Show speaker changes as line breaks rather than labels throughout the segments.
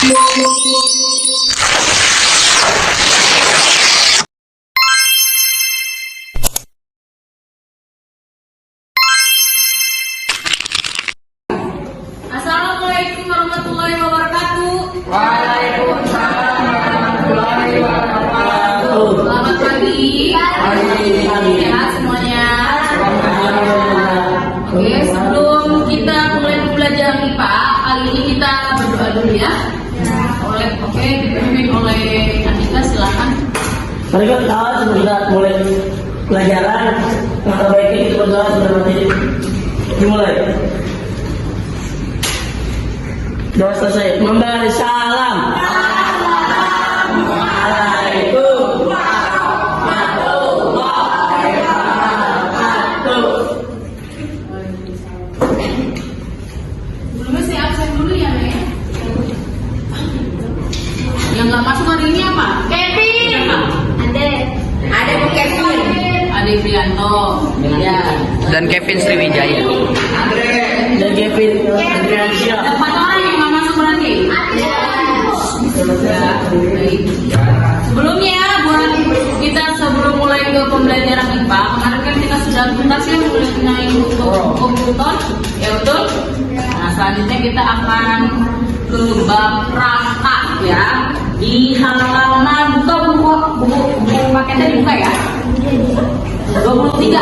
Assalamualaikum warahmatullahi wabarakatuh.
Waalaikumsalam warahmatullahi wabarakatuh.
Selamat pagi. Sehat semuanya. Oke, sebelum kita mulai belajar IPA, kali ini kita berdoa dulu ya. Dipimpin oleh Andika, silakan.
Mari kita sebelum kita mulai pelajaran, maka baiknya kita berdoa sudah nanti dimulai. Doa selesai. Memberi salam. Assalamualaikum warahmatullahi wabarakatuh.
Sebelumnya saya absen dulu ya, Nek. Yang nggak masuk hari ini apa? Kevin. Ada Bu Kevin. Ade Prianto. Ya.
Dan Kevin Sriwijaya.
Dan Kevin Andriansyah.
Ada 4 orang yang nggak masuk berarti. Ya, baik. Sebelumnya buat kita sebelum mulai ke pembelajaran IPA, kemarin kan kita sudah tuntas ya mengenai komputer, ya betul. Nah selanjutnya kita akan ke bab perangkat ya, di halaman buku paketnya dibuka ya, 23.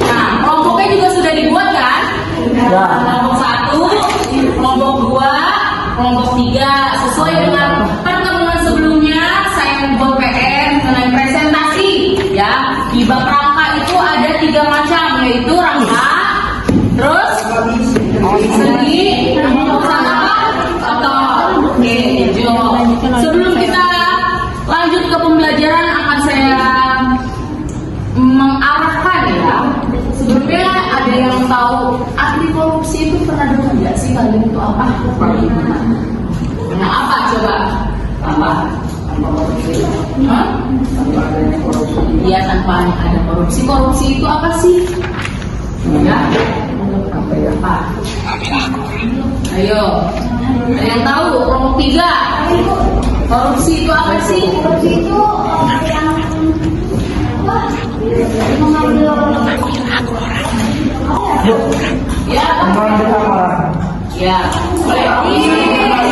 Nah kelompoknya juga sudah dibuat kan? Kelompok 1, kelompok 2, kelompok 3. Sesuai dengan pertemuan sebelumnya saya membuat PR mengenai presentasi ya. Di bab rangka itu ada 3 macam, yaitu rangka, terus segi, sama apa? Oke, sebelum kita lanjut ke pembelajaran akan saya mengarahkan ya. Sebelumnya ada yang tahu anti korupsi itu pernah dengar nggak sih kalian itu apa? Nah apa coba? Apa? Iya tanpa ada korupsi. Korupsi itu apa sih? Ya? Apa? Ayo. Ada yang tahu? Kelompok 3. Korupsi itu apa sih? Korupsi itu yang ya, boleh.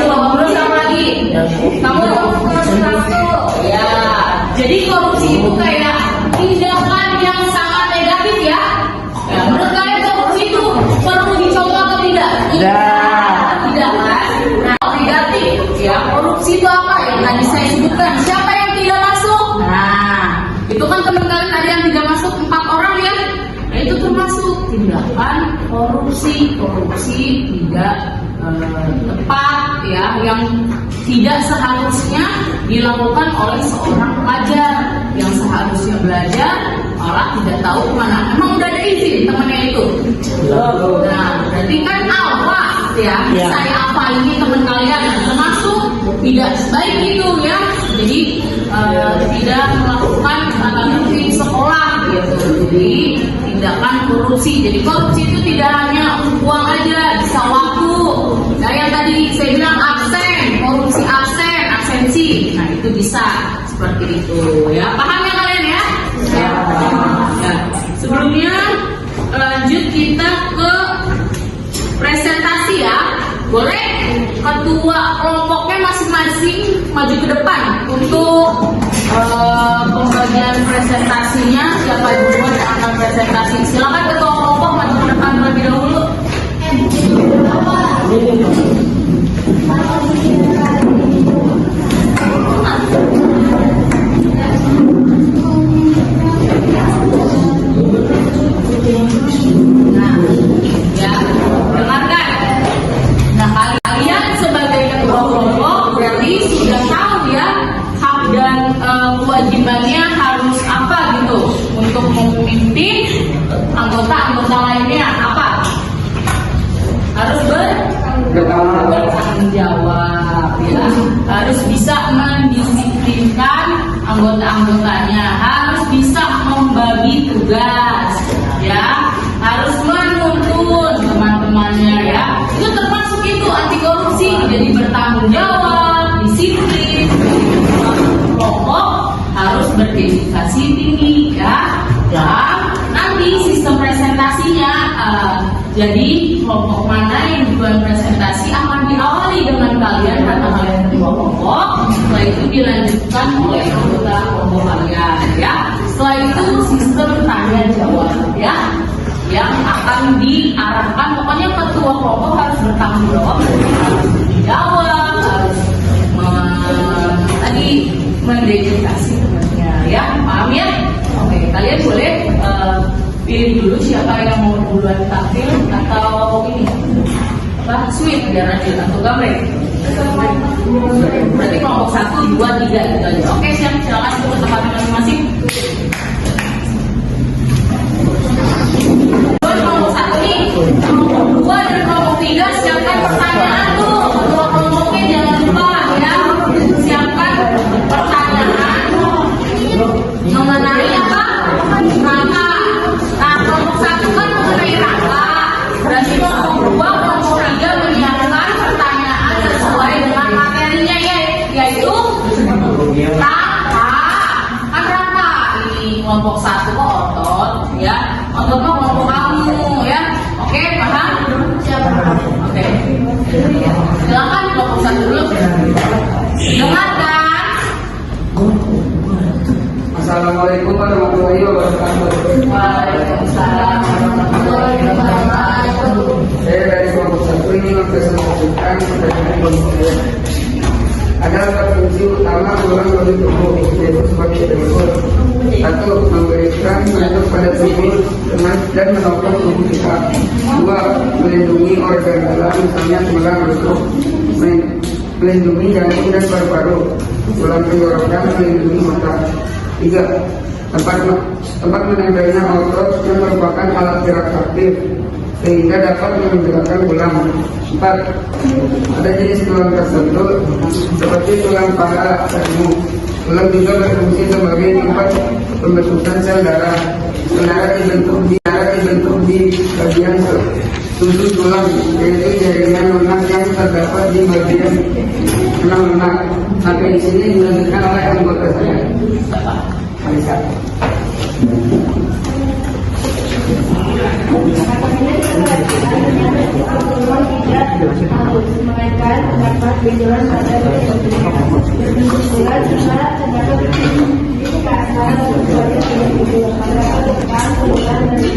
Ngobrol sama lagi. Kamu ya. Jadi korupsi itu kayak tindakan yang sangat negatif ya. Ya, menurut kalian korupsi itu perlu dicontoh atau tidak? Tidak kan? Nah, negatif ya. Korupsi itu apa yang tadi saya sebutkan? Siapa yang tidak masuk? Nah, itu kan teman kalian ada yang tidak masuk 4 orang ya. Nah, itu termasuk tindakan korupsi tidak tepat ya, yang tidak seharusnya dilakukan oleh seorang pelajar yang seharusnya belajar malah tidak tahu kemana. Emang udah ada izin temannya itu? Nah, berarti kan awal ya. Saya apa ini teman kalian termasuk tidak baik itu ya. Jadi tidak melakukan aktivitas sekolah gitu. Jadi tindakan korupsi. Jadi korupsi itu tidak hanya uang aja, bisa waktu. Nah yang tadi saya bilang absen, korupsi absensi. Nah itu bisa seperti itu ya. Paham ya kalian ya? Ya. Sebelumnya lanjut kita ke presentasi ya. Boleh ketua kelompoknya masing-masing maju ke depan untuk pembagian presentasinya. Siapa duluan yang akan presentasi? Silakan ketua kelompok maju ke depan terlebih dahulu. Nah, ya, dengarkan. Nah, kalian sebagai ketua kelompok berarti sudah tahu ya hak dan kewajibannya harus apa gitu untuk memimpin anggota-anggota lainnya. Apa? Harus bertanggung jawab ya, harus bisa mendisiplinkan anggota-anggotanya, harus bisa membagi tugas ya, harus menuntun teman-temannya ya. Itu termasuk itu anti korupsi. Jadi bertanggung jawab, disiplin, kelompok harus berdedikasi tinggi ya. Nanti sistem presentasinya jadi kelompok mana yang dibuat presentasi akan diawali dengan kalian karena kalian ketua kelompok, setelah itu dilanjutkan oleh anggota kelompok kalian ya. Setelah itu sistem tanya jawab ya yang akan diarahkan, pokoknya ketua kelompok harus bertanggung jawab, harus menjawab, harus tadi mendedikasi temannya ya, paham ya? Oke, kalian boleh pilih dulu siapa yang mau duluan tampil atau ini apa sweet biar adil atau gambar. Berarti kelompok 1, 2, 3 gitu aja. Oke, siap, silakan ke tempatnya masing-masing. Kelompok 1 nih, kelompok 2 dan kelompok 3 siapkan pertanyaan tuh. Ketua kelompoknya jangan lupa ya. Siapkan pertanyaan mengenai apa? Rangka. Nah, kelompok 1 kan mengenai rangka. Berarti kelompok 2, kelompok 3 menyiapkan pertanyaan sesuai dengan materinya yaitu rangka. Kan rangka ini kelompok 1 kok otot ya. Otot mah kelompok kamu ya. Oke, paham? Siapa? Oke. Silakan kelompok 1 dulu. Dengarkan.
Assalamualaikum warahmatullahi wabarakatuh.
Waalaikumsalam warahmatullahi wabarakatuh.
Saya dari kelompok 1 ini mempresentasikan pertanyaan kelompok saya. Ada 4 fungsi utama tulang bagi tubuh, yaitu sebagai berikut. 1. Memberikan bentuk pada tubuh dan menopang tubuh kita. 2. Melindungi organ dalam, misalnya tulang rusuk, melindungi jantung dan paru-paru, tulang tenggorokan, melindungi mata. 3. Tempat menempelnya otot yang merupakan alat gerak aktif sehingga dapat menggerakkan tulang. 4. Ada jenis tulang tertentu seperti tulang paha dan tulang juga berfungsi sebagai tempat pembentukan sel darah. Darah dibentuk di bagian susun tulang, yaitu jaringan lunak yang terdapat di bagian tulang lunak. Sampai di sini dilanjutkan oleh anggota saya. Alisa.
Memainkan terdapat benjolan pada benjolan serta terdapat di kasar sebagai benjolan pada depan keluar dari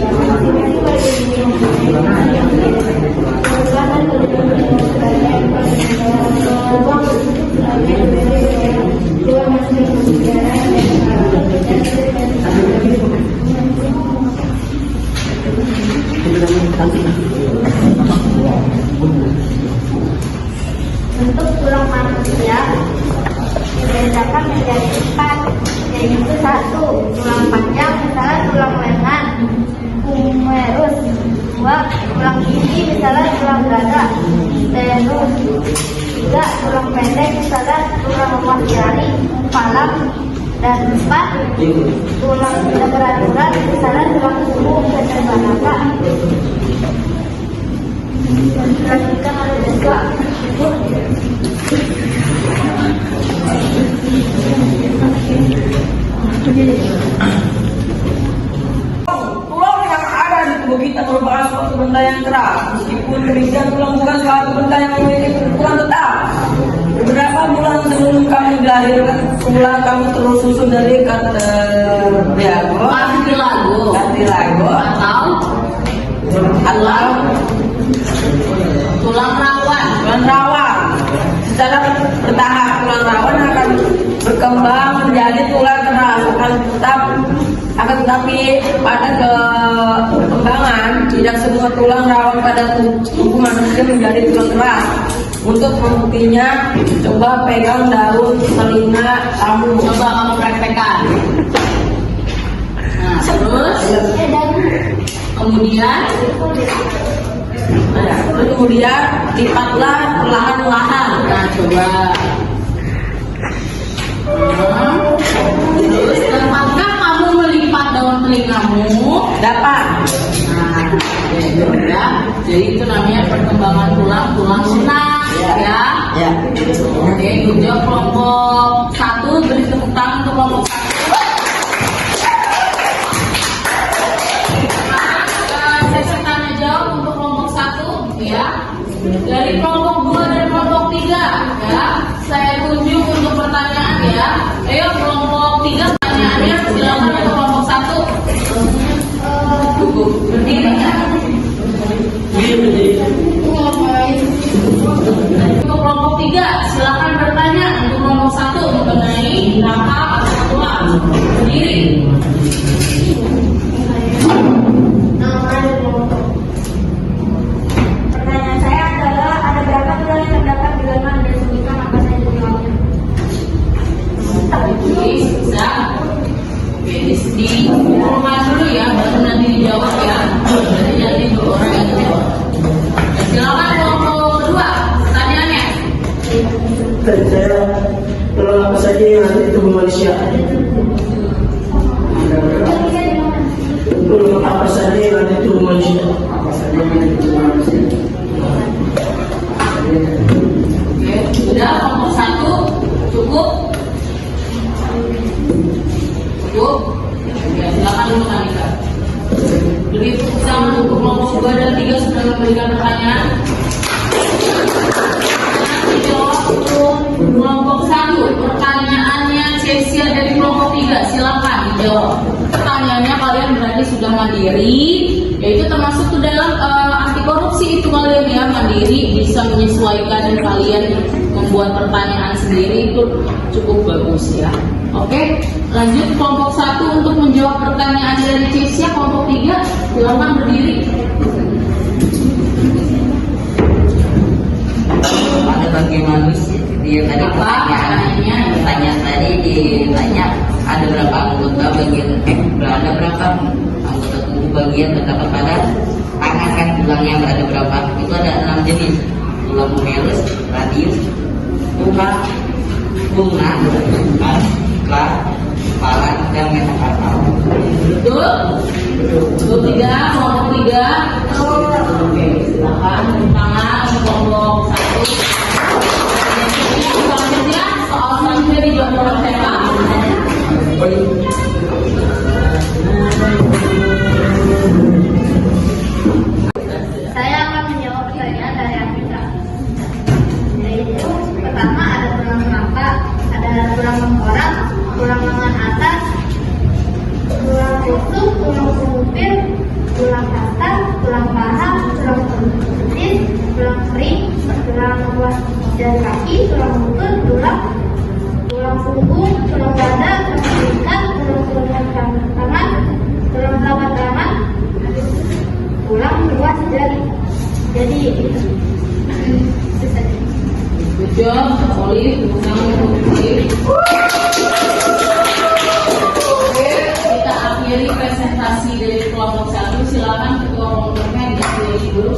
Bentuk tulang manusia dibedakan menjadi 4, yaitu 1. Tulang panjang, misalnya tulang lengan, humerus. 2. Tulang gigi, misalnya tulang dada, sternum. 3. Tulang pendek, misalnya tulang lepas jari, kepala. Dan 4. Tulang tidak beraturan, misalnya tulang punggung dan terbangka. Lanjutkan oleh Joshua.
Tulang yang ada di tubuh kita merupakan suatu benda yang keras. Meskipun demikian, tulang bukan suatu benda yang memiliki ukuran tetap. Beberapa bulan sebelum kamu dilahirkan, tulang kamu terus susun dari kartilago atau
Tulang
rawan. Secara bertahap tulang rawan akan berkembang menjadi tulang keras, tetapi pada perkembangan tidak semua tulang rawan pada tubuh manusia menjadi tulang keras. Untuk membuktinya, coba pegang daun telinga kamu.
Coba kamu praktekkan. Nah, terus
kemudian lipatlah perlahan-lahan.
Nah, coba. Terus dapatkah kamu melipat daun telingamu?
Dapat.
Nah, ya. Jadi itu namanya perkembangan tulang lunak ya. ada. Oke, good job. Kelompok 1 beri tepuk tangan untuk kelompok 1. Sesi tanya jawab untuk kelompok 1 ya. Dari kelompok 2 dan kelompok 3 ya. Saya tunjuk untuk pertanyaan ya. Ayo kelompok 3 pertanyaannya silakan untuk kelompok 1. Cukup berdiri ya. Untuk kelompok 3 silakan bertanya. Untuk kelompok 1 mengenai rangka atau satuan. Berdiri.
Pertanyaan saya adalah ada berapa tulang yang terdapat di dalam dan sebutkan apa saja tulangnya.
Oke, bisa. Oke, di rumah dulu ya, baru nanti dijawab ya. Jadi 2 orang yang jawab. Silakan kelompok kedua, pertanyaannya.
Dan saya tulang apa saja yang ada di tubuh manusia? Tulang apa saja yang ada di tubuh manusia?
Apa saja yang ada di tubuh manusia?
Oke, sudah kelompok 1 cukup. Cukup. Oke, silakan untuk Anika. Beri tepuk tangan untuk kelompok 2 dan 3 sudah memberikan pertanyaan. Dijawab untuk kelompok 1. Pertanyaannya Cesia dari kelompok 3. Silakan dijawab. Pertanyaannya kalian berarti sudah mandiri, yaitu termasuk ke dalam anti korupsi itu kalian ya, mandiri, bisa menyesuaikan dan kalian membuat pertanyaan sendiri itu cukup bagus ya. Oke, lanjut kelompok 1 untuk menjawab pertanyaan dari Cesia. Kelompok 3 silakan berdiri.
Ada bagi manusia dia tadi pertanyaan tadi ditanya ada berapa anggota bagian berada berapa anggota tubuh bagian terdapat pada tangan kan tulangnya berada berapa, itu ada 6 jenis: tulang humerus, radius, bunga, kepala, dan metakarpal.
Betul? Betul tidak? Kelompok 3. Oke, silakan tepuk tangan untuk kelompok 1. Selanjutnya soal selanjutnya dijawab oleh siapa?
Saya akan menjawab pertanyaan dari Afrika. Yaitu pertama ada tulang rangka, ada tulang tengkorak, tulang lengan atas, tulang rusuk, tulang supir, tulang kasta, tulang paha, tulang betis, tulang kering, tulang ruas dan kaki, tulang lutut, tulang punggung, tulang dada, tulang tingkat, tulang tangan, tulang telapak tangan, tulang ruas jari. Jadi itu saja.
Good job, Olive. Tepuk tangan untuk Olive. Oke, kita akhiri presentasi dari kelompok 1. Silakan ketua kelompoknya dipilih dulu.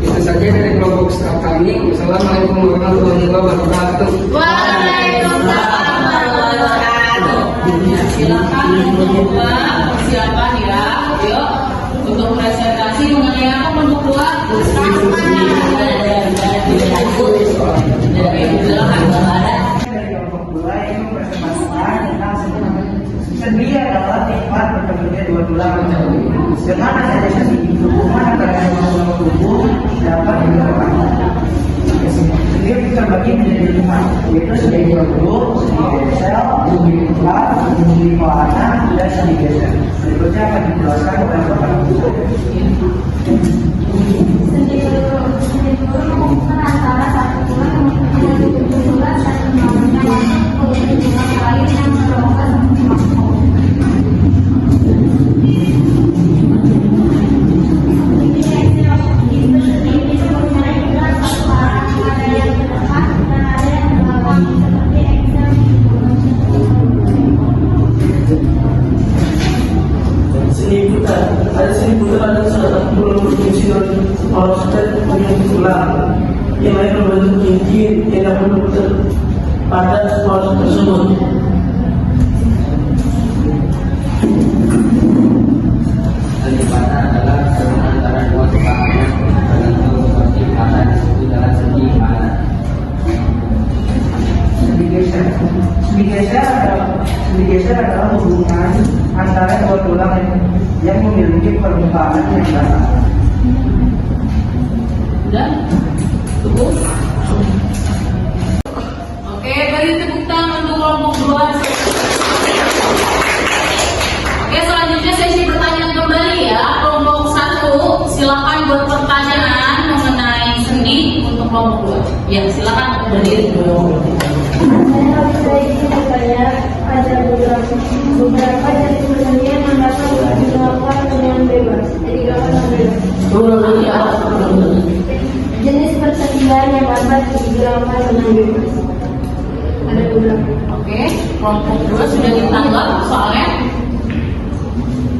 Itu saja dari kelompok staff kami. Wassalamualaikum warahmatullahi wabarakatuh.
Waalaikumsalam warahmatullahi wabarakatuh. Silakan untuk kedua persiapan ya. Yuk, untuk presentasi mengenai apa kelompok 2?
Dari kelompok 2 itu presentasikan tentang sendi adalah tempat bertemunya dua tulang. Dengan adanya sendi itu, antara tulang tubuh dapat digerakkan. Sendi terbagi menjadi 5, yaitu sendi perut, sendi bersel, sendi tulang, sendi pelana, dan sendi geser. Berikutnya akan dijelaskan oleh Bapak Ibu.
Sendi perut menghubungkan antara satu tulang yang mempunyai tubuh tulang dan membangunnya masuk ke tulang lain yang mendorongkan masuk.
Ada seni putar dan salah satu belum berfungsi prostat bagian tulang yang lain membentuk cincin yang dapat berputar pada prostat tersebut.
Kelipatan adalah antara dua tulang yang tergantung seperti pada disebut
tulang yang memiliki permukaan yang datar.
Udah? Cukup? Oke, beri tepuk tangan untuk kelompok 2. Oke, selanjutnya sesi pertanyaan kembali ya. Kelompok 1, silakan buat pertanyaan mengenai sendi untuk kelompok 2. Ya, silakan berdiri dulu.
Saya ingin bertanya, ada beberapa jenis kesenian yang dapat dilakukan dengan bebas. Jadi dilakukan dengan bebas. Jenis persediaan yang dapat dilakukan dengan bebas. Ada beberapa.
Oke, kelompok 2 sudah ditangkap soalnya?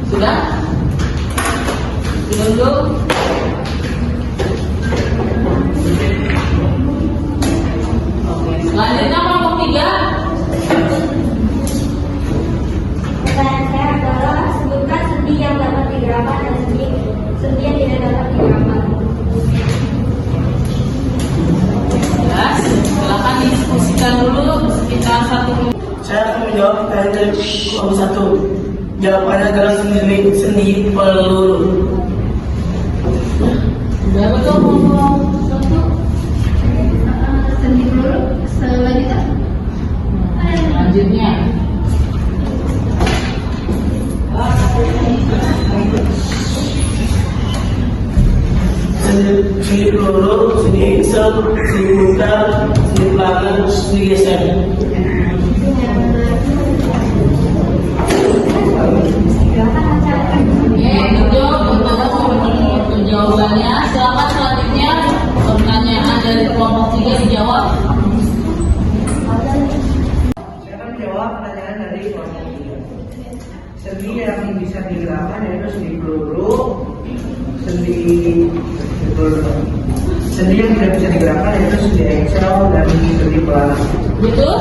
Sudah? Sudah belum? Oke, selanjutnya kelompok 3.
Pertanyaan saya adalah sebutkan sendi yang dapat digerakkan dan sendi yang tidak dapat digerakkan.
Ya, silakan diskusikan dulu sekitar 1 menit.
Saya akan menjawab pertanyaan dari kelompok 1. Jawabannya adalah sendi peluru.
Sudah betul kelompok 1?
Sendi peluru selanjutnya.
Selanjutnya.
Sendi peluru, sendi isep, sendi putar, sendi pelanggan, sendi geser.
Untuk jawabannya, silakan selanjutnya pertanyaan dari kelompok 3 dijawab.
Saya akan menjawab pertanyaan dari kelompok 3. Sendi yang bisa digerakkan yaitu sendi peluru, sendi yang tidak bisa digerakkan yaitu sendi engsel dan sendi pelana.
Betul?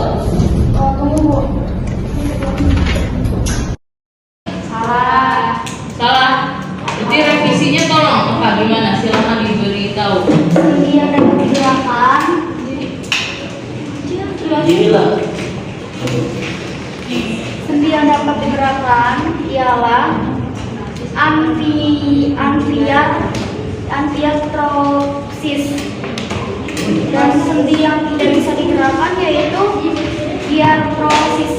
Salah. Jadi revisinya tolong Pak, gimana? Silakan diberitahu.
Sendi yang dapat digerakkan.
Inilah.
Sendi yang dapat digerakkan ialah anfiartropsis. Dan sendi yang tidak bisa digerakkan yaitu diartrosis.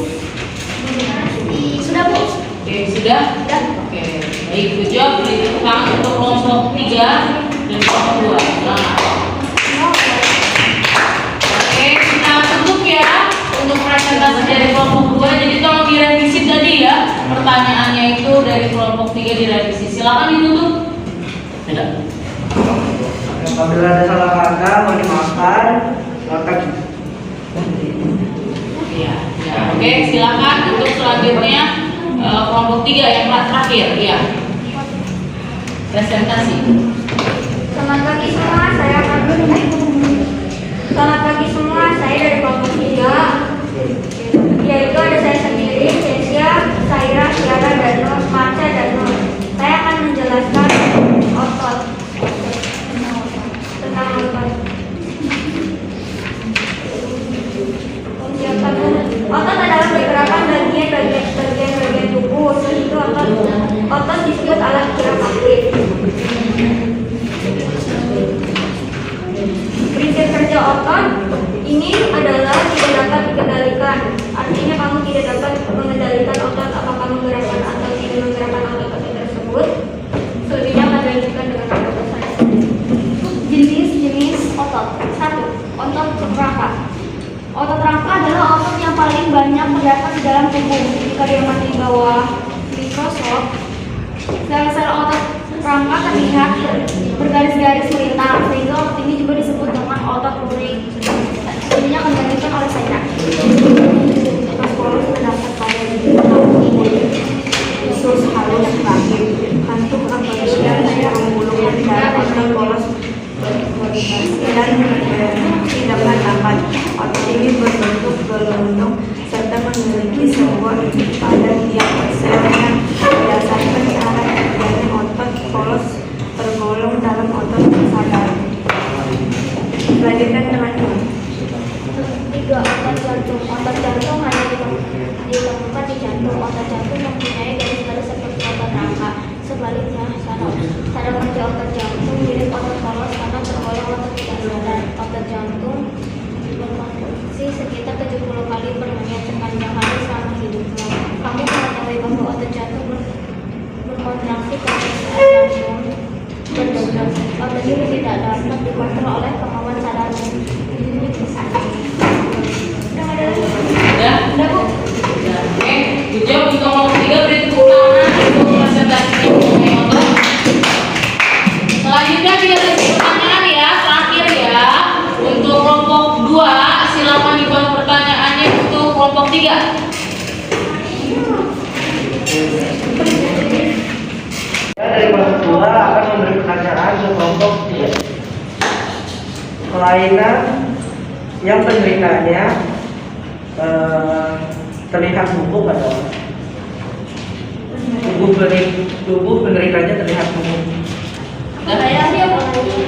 Sudah Bu?
Oke, sudah?
Sudah.
Oke, baik. Good job. Beri tepuk tangan untuk kelompok 3 dan kelompok 2. Selamat. Oke, kita tutup ya untuk presentasi dari kelompok 2. Jadi tolong direvisi tadi ya. Pertanyaannya itu dari kelompok 3 direvisi. Silakan ditutup.
Tidak.
Apabila ada salah kata, mohon dimaafkan. Silakan.
Ya. Oke, silakan untuk selanjutnya kelompok 3 yang terakhir ya. Presentasi.
Selamat pagi semua, Selamat pagi semua, saya dari kelompok 3. Yaitu ada saya sendiri, Cesia, Saira, Tiara, dan Nur, Marca, dan Nur. Saya akan menjelaskan otot. Tentang otot. Otot adalah pergerakan bagian tubuh, sehingga otot disebut alat gerak aktif. Prinsip kerja otot ini adalah tidak dapat dikendalikan. Artinya kamu tidak dapat mengendalikan otot apakah menggerakkan atau tidak menggerakkan otot tersebut. Selebihnya akan dilanjutkan dengan otot saya. Jenis-jenis otot. 1. Otot rangka. Otot rangka adalah otot yang paling banyak terdapat di dalam tubuh. Jika diamati di bawah mikroskop, sel-sel otot rangka terlihat bergaris-garis melintang, sehingga otot ini juga disebut dengan otot luring. Sebenarnya akan dilanjutkan oleh saya. Polos terdapat pada usus halus kaki, kantuk manusia yang menggulungkan darah otot polos dan tidak dapat. Otot ini berbentuk gelondong serta memiliki sebuah pada tiap sel yang berdasarkan arah kerjanya otot polos tergolong dalam otot sadar. Lanjutkan dengan 3. Otot jantung. Otot jantung hanya ditemukan di jantung. Otot jantung mempunyai garis-garis seperti otot rangka. Sebaliknya, cara kerja otot jantung mirip otot polos karena tergolong otot tidak sadar. Otot jantung berkontraksi sekitar 70 kali per menit sepanjang hari selama hidup. Kamu mengetahui bahwa otot jantung berkontraksi pada saat jantung berdebar. Otot ini tidak dapat dikontrol oleh kemauan sadarmu.
Udah?
Udah, Bu?
Udah. Oke, good job untuk kelompok 3 beri tepuk tangan untuk presentasinya motor. Selanjutnya kita kasih pertanyaan ya, terakhir ya. Untuk kelompok 2 silakan dibuat pertanyaannya untuk kelompok 3.
Dari kelompok 2 akan memberi pertanyaan ke kelompok 3. Kelainan yang penderitanya terlihat lumpuh adalah tubuh penderitanya terlihat lumpuh.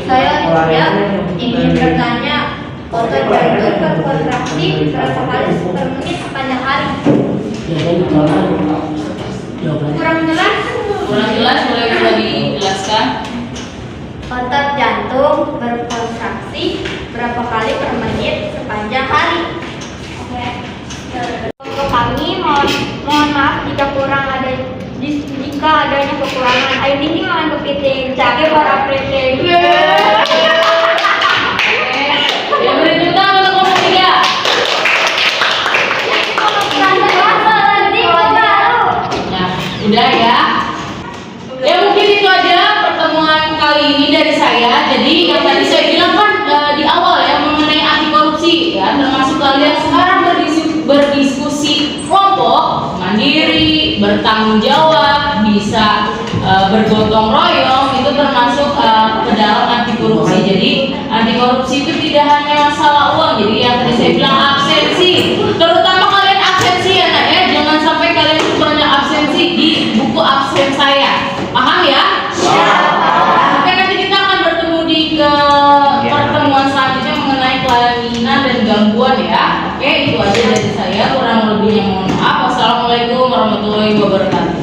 Saya ingin bertanya, otot jantung berkontraksi berapa kali per menit sepanjang hari? Kurang jelas?
Kurang jelas, boleh bisa dijelaskan?
Otot jantung berkontraksi berapa kali per menit sepanjang hari? Oke. Untuk kami mohon maaf jika adanya kekurangan. Ayo dinding lawan kepiting, cake para preting.
Yang berikutnya untuk kelompok 3. Nah, udah ya. Ya mungkin itu aja pertemuan kali ini dari saya. Jadi yang tadi saya bilang kan di awal ya mengenai anti korupsi ya, termasuk kalian sekarang berdiskusi kelompok, mandiri, bertanggung jawab, bisa bergotong royong, itu termasuk ke dalam anti korupsi. Jadi anti korupsi itu tidak hanya masalah uang. Jadi yang tadi saya bilang absensi, terutama kalian absensi ya nak ya, jangan sampai kalian banyak absensi di buku absen saya. Paham ya? Oke, nanti kita akan bertemu di pertemuan selanjutnya mengenai kelainan dan gangguan ya. Oke, itu aja dari saya. Kurang lebihnya mohon maaf. Wassalamualaikum warahmatullahi wabarakatuh.